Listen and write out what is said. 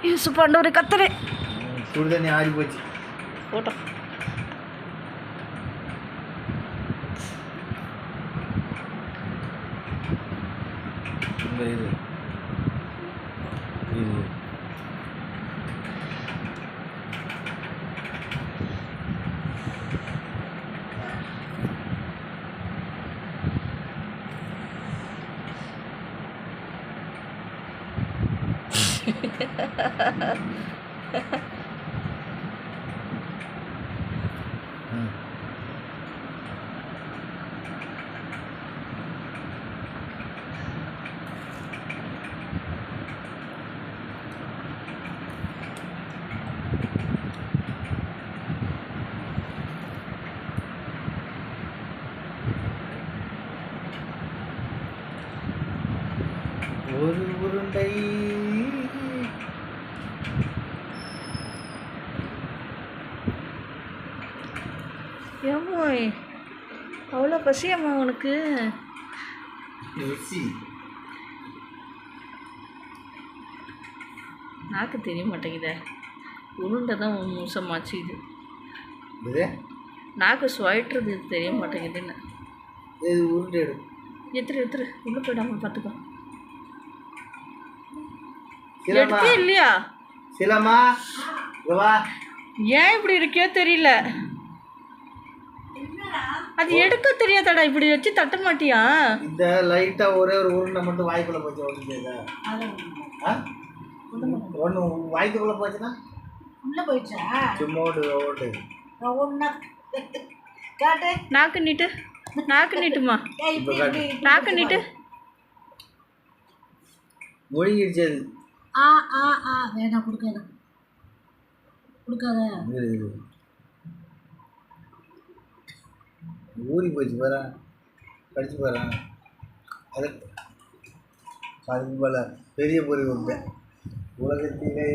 யூசுப்பாண்டவர் கத்துறே சுடு தண்ணி ஆறி போச்சு போட்டோம். இது இது ஒரு உருண்டை ஏம்மாய் அவ்வளோ பசியம்மா உனக்கு? ருசி நாக்கு தெரிய மாட்டேங்குதே. உருண்டை தான் மோசமாச்சு இது. நாக்கு சுவைட்டுறது தெரிய மாட்டேங்குதுன்னு. இது உருண்டை எடுத்துரு உள்ளே போயிடாம பார்த்துக்கோ. எடுத்தே இல்லையா? சிலமா ஏன் இப்படி இருக்கே தெரியல. அது எடுக்க தெரியாதடா, இப்படி வச்சு தட்ட மாட்டியா? இந்த லைட்டா ஒரே ஒரு உருண்டை மட்டும் வாய்க்குள்ள போச்சு. ஒன்று வாய்க்குள்ள போச்சுன்னா உள்ள போயிடுச்சா? சும்மா ஓட்டு நாக்கு நீட்டு, நாக்கு நீட்டுமா, நாக்கு நீட்டு. மொழிகிடுச்சு அது. வேணாம், கொடுக்காத கொடுக்காத. ஊறி போச்சு பாரு, கடிச்சு பாரு. அதுக்கு போல பெரிய பொறி வைப்பேன் உலகத்திலே.